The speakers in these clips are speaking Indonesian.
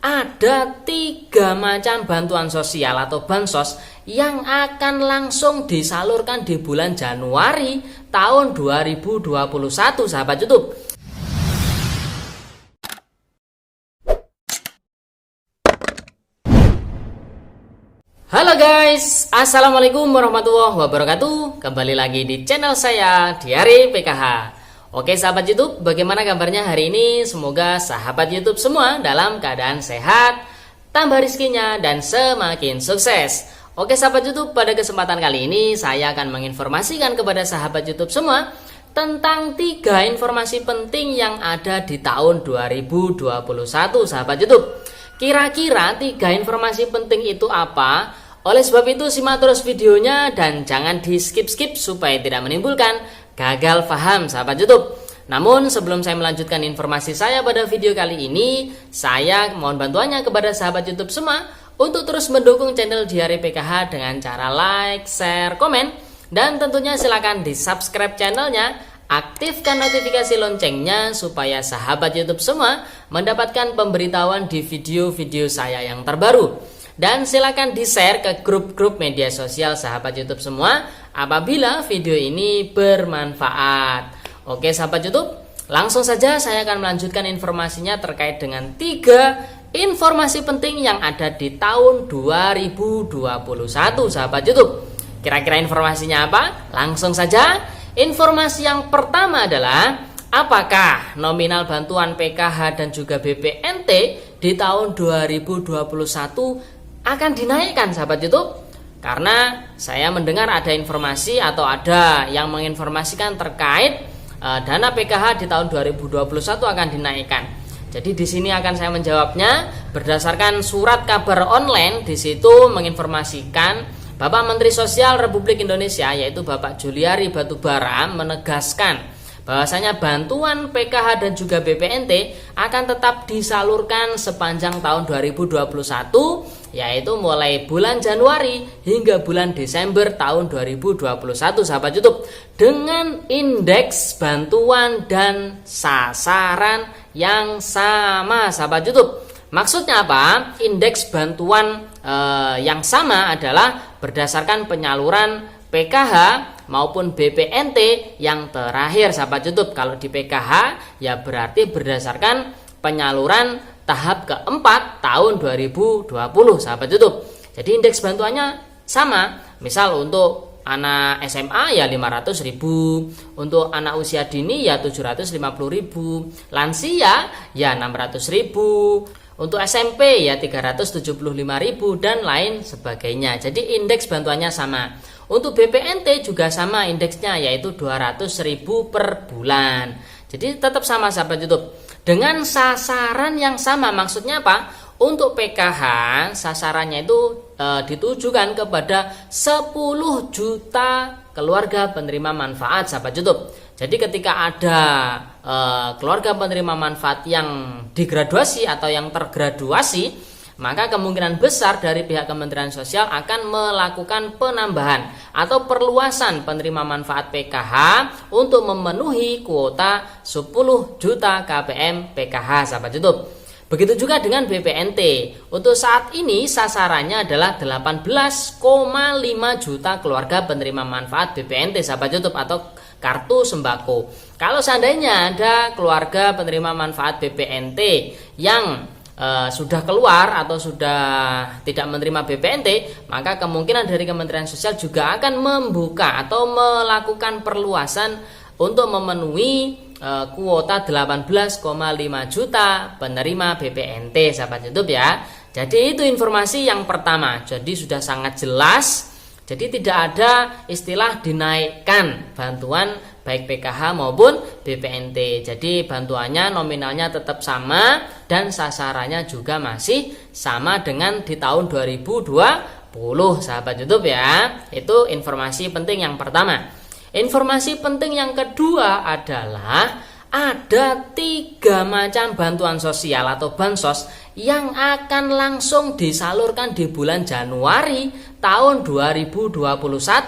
ada 3 macam bantuan sosial atau bansos yang akan langsung disalurkan di bulan Januari tahun 2021, sahabat YouTube. Halo guys, assalamualaikum warahmatullahi wabarakatuh. Kembali lagi di channel saya Diari PKH. Oke sahabat YouTube, bagaimana kabarnya hari ini? Semoga sahabat YouTube semua dalam keadaan sehat, tambah rizkinya, dan semakin sukses. Oke sahabat YouTube, pada kesempatan kali ini saya akan menginformasikan kepada sahabat YouTube semua tentang 3 informasi penting yang ada di tahun 2021 sahabat YouTube. Kira-kira 3 informasi penting itu apa? Oleh sebab itu simak terus videonya dan jangan di skip-skip supaya tidak menimbulkan gagal paham sahabat YouTube. Namun sebelum saya melanjutkan informasi saya pada video kali ini, saya mohon bantuannya kepada sahabat YouTube semua untuk terus mendukung channel Diari PKH dengan cara like, share, komen, dan tentunya silakan di subscribe channelnya, aktifkan notifikasi loncengnya supaya sahabat YouTube semua mendapatkan pemberitahuan di video-video saya yang terbaru. Dan silakan di-share ke grup-grup media sosial sahabat YouTube semua apabila video ini bermanfaat. Oke sahabat YouTube, langsung saja saya akan melanjutkan informasinya terkait dengan 3 informasi penting yang ada di tahun 2021 sahabat YouTube. Kira-kira informasinya apa? Langsung saja. Informasi yang pertama adalah apakah nominal bantuan PKH dan juga BPNT di tahun 2021 akan dinaikkan sahabat YouTube? Karena saya mendengar ada informasi atau ada yang menginformasikan terkait dana PKH di tahun 2021 akan dinaikkan. Jadi di sini akan saya menjawabnya berdasarkan surat kabar online. Di situ menginformasikan Bapak Menteri Sosial Republik Indonesia yaitu Bapak Juliari Batubara menegaskan bahwasanya bantuan PKH dan juga BPNT akan tetap disalurkan sepanjang tahun 2021, yaitu mulai bulan Januari hingga bulan Desember tahun 2021 sahabat YouTube, dengan indeks bantuan dan sasaran yang sama sahabat YouTube. Maksudnya apa? Indeks bantuan yang sama adalah berdasarkan penyaluran PKH maupun BPNT yang terakhir sahabat YouTube. Kalau di PKH ya berarti berdasarkan penyaluran tahap keempat tahun 2020 sahabat YouTube. Jadi indeks bantuannya sama. Misal untuk anak SMA ya 500.000, untuk anak usia dini ya 750.000, lansia ya 600.000, untuk SMP ya 375.000 dan lain sebagainya. Jadi indeks bantuannya sama. Untuk BPNT juga sama indeksnya yaitu 200.000 per bulan. Jadi tetap sama sahabat YouTube. Dengan sasaran yang sama, maksudnya apa? Untuk PKH sasarannya itu ditujukan kepada 10 juta keluarga penerima manfaat sahabat YouTube. Jadi ketika ada keluarga penerima manfaat yang digraduasi atau yang tergraduasi, maka kemungkinan besar dari pihak Kementerian Sosial akan melakukan penambahan atau perluasan penerima manfaat PKH untuk memenuhi kuota 10 juta KPM PKH sahabat YouTube. Begitu juga dengan BPNT. Untuk saat ini sasarannya adalah 18,5 juta keluarga penerima manfaat BPNT sahabat YouTube atau kartu sembako. Kalau seandainya ada keluarga penerima manfaat BPNT yang sudah keluar atau sudah tidak menerima BPNT, maka kemungkinan dari Kementerian Sosial juga akan membuka atau melakukan perluasan untuk memenuhi kuota 18,5 juta penerima BPNT sahabat YouTube ya. Jadi itu informasi yang pertama. Jadi sudah sangat jelas. Jadi tidak ada istilah dinaikkan bantuan baik PKH maupun BPNT. Jadi bantuannya nominalnya tetap sama dan sasarannya juga masih sama dengan di tahun 2020 sahabat YouTube ya. Itu informasi penting yang pertama. Informasi penting yang kedua adalah ada 3 macam bantuan sosial atau bansos yang akan langsung disalurkan di bulan Januari tahun 2021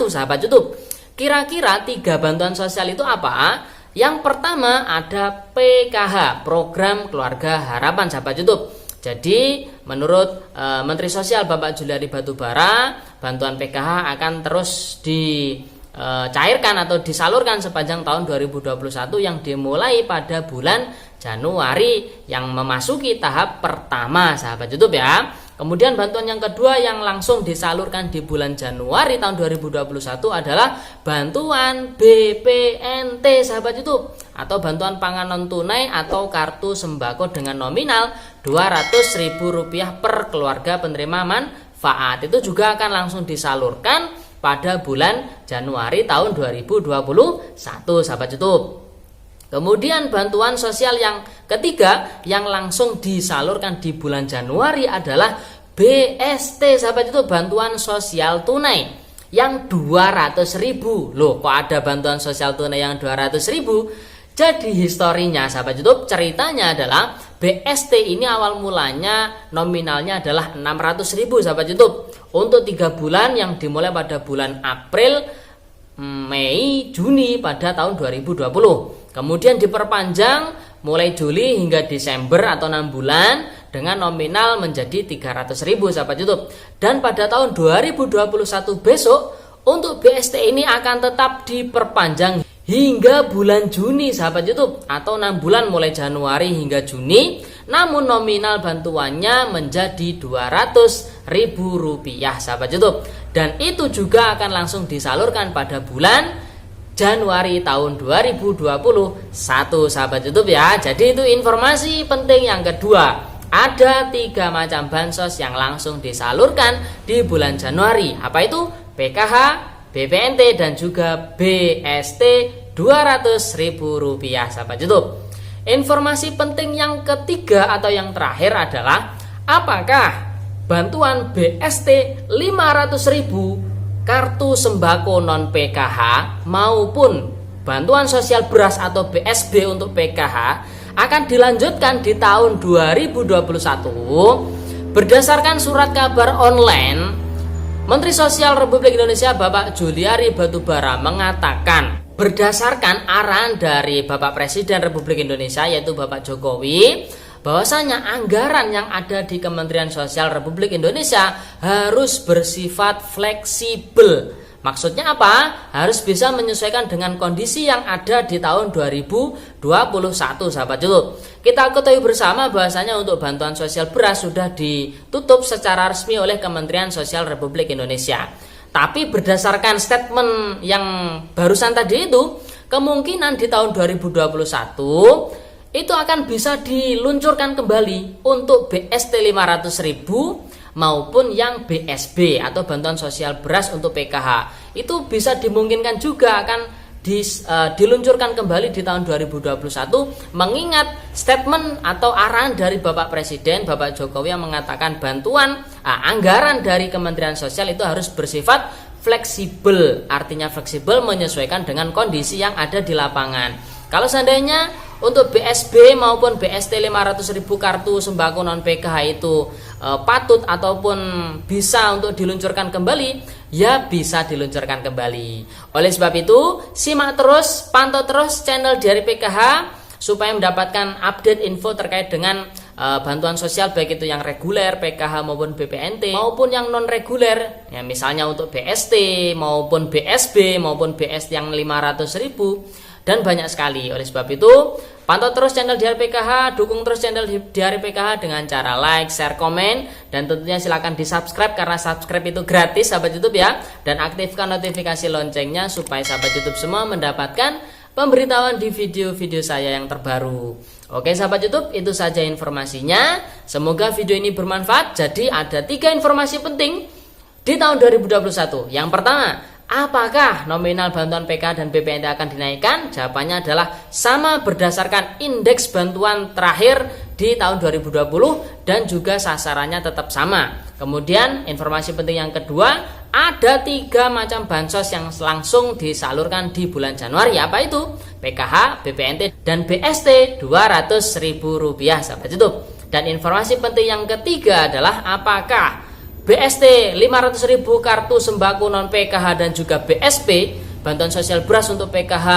sahabat YouTube. Kira-kira 3 bantuan sosial itu apa? Yang pertama ada PKH, Program Keluarga Harapan sahabat YouTube. Jadi menurut Menteri Sosial Bapak Juliari Batubara, bantuan PKH akan terus dicairkan atau disalurkan sepanjang tahun 2021 yang dimulai pada bulan Januari yang memasuki tahap pertama, sahabat YouTube ya. Kemudian bantuan yang kedua yang langsung disalurkan di bulan Januari tahun 2021 adalah bantuan BPNT, sahabat YouTube, atau bantuan pangan non tunai atau kartu sembako dengan nominal Rp200.000 per keluarga penerima manfaat. Itu juga akan langsung disalurkan pada bulan Januari tahun 2021, sahabat YouTube. Kemudian bantuan sosial yang ketiga yang langsung disalurkan di bulan Januari adalah BST, sahabat itu, bantuan sosial tunai yang 200.000. Loh, kok ada bantuan sosial tunai yang 200.000? Jadi historinya, sahabat YouTube, ceritanya adalah BST ini awal mulanya nominalnya adalah 600.000, sahabat YouTube, untuk 3 bulan yang dimulai pada bulan April, Mei, Juni pada tahun 2020. Kemudian diperpanjang mulai Juli hingga Desember atau 6 bulan dengan nominal menjadi 300.000, sahabat YouTube. Dan pada tahun 2021 besok untuk BST ini akan tetap diperpanjang hingga bulan Juni, sahabat YouTube, atau 6 bulan mulai Januari hingga Juni. Namun nominal bantuannya menjadi Rp200.000, sahabat YouTube. Dan itu juga akan langsung disalurkan pada bulan Januari tahun 2021, sahabat YouTube ya. Jadi itu informasi penting yang kedua. Ada 3 macam bansos yang langsung disalurkan di bulan Januari. Apa itu? PKH, BPNT, dan juga BST Rp200.000, sahabat YouTube. Informasi penting yang ketiga atau yang terakhir adalah apakah bantuan BST 500.000 kartu sembako non PKH maupun bantuan sosial beras atau BSB untuk PKH akan dilanjutkan di tahun 2021. Berdasarkan surat kabar online, Menteri Sosial Republik Indonesia Bapak Juliari Batubara mengatakan, berdasarkan arahan dari Bapak Presiden Republik Indonesia yaitu Bapak Jokowi, bahwasanya anggaran yang ada di Kementerian Sosial Republik Indonesia harus bersifat fleksibel. Maksudnya apa? Harus bisa menyesuaikan dengan kondisi yang ada di tahun 2021, sahabat YouTube. Kita ketahui bersama bahwasanya untuk bantuan sosial beras sudah ditutup secara resmi oleh Kementerian Sosial Republik Indonesia. Tapi berdasarkan statement yang barusan tadi itu, kemungkinan di tahun 2021 itu akan bisa diluncurkan kembali untuk BST 500.000 maupun yang BSB atau bantuan sosial beras untuk PKH. Itu bisa dimungkinkan juga akan diluncurkan kembali di tahun 2021, mengingat statement atau arahan dari Bapak Presiden Bapak Jokowi yang mengatakan bantuan anggaran dari Kementerian Sosial itu harus bersifat fleksibel. Artinya fleksibel menyesuaikan dengan kondisi yang ada di lapangan. Kalau seandainya untuk BSB maupun BST 500.000 kartu sembako non PKH itu patut ataupun bisa untuk diluncurkan kembali, ya bisa diluncurkan kembali. Oleh sebab itu, simak terus, pantau terus channel Diari PKH supaya mendapatkan update info terkait dengan bantuan sosial, baik itu yang reguler PKH maupun BPNT maupun yang non reguler, ya misalnya untuk BST maupun BSB maupun BST yang 500.000 dan banyak sekali. Oleh sebab itu, pantau terus channel Diari PKH, dukung terus channel Diari PKH dengan cara like, share, komen, dan tentunya silahkan di subscribe karena subscribe itu gratis, sahabat YouTube ya. Dan aktifkan notifikasi loncengnya supaya sahabat YouTube semua mendapatkan pemberitahuan di video-video saya yang terbaru. Oke sahabat YouTube, itu saja informasinya. Semoga video ini bermanfaat. Jadi ada 3 informasi penting di tahun 2021. Yang pertama, apakah nominal bantuan PKH dan BPNT akan dinaikkan? Jawabannya adalah sama berdasarkan indeks bantuan terakhir di tahun 2020 dan juga sasarannya tetap sama. Kemudian informasi penting yang kedua, ada 3 macam bansos yang langsung disalurkan di bulan Januari. Apa itu? PKH, BPNT, dan BST Rp200.000, sahabat YouTube. Dan informasi penting yang ketiga adalah apakah BST 500.000 kartu sembako non PKH dan juga BSP bantuan sosial beras untuk PKH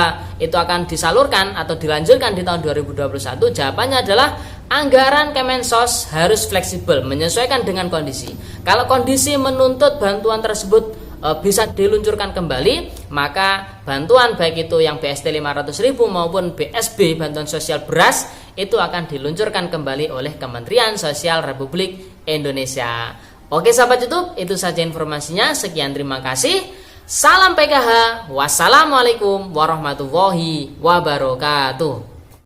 itu akan disalurkan atau dilanjutkan di tahun 2021? Jawabannya adalah Anggaran Kemensos harus fleksibel menyesuaikan dengan kondisi. Kalau kondisi menuntut bantuan tersebut bisa diluncurkan kembali, maka bantuan baik itu yang BST 500.000 maupun BSB bantuan sosial beras itu akan diluncurkan kembali oleh Kementerian Sosial Republik Indonesia. Oke sahabat YouTube, itu saja informasinya. Sekian, terima kasih. Salam PKH. Wassalamualaikum warahmatullahi wabarakatuh.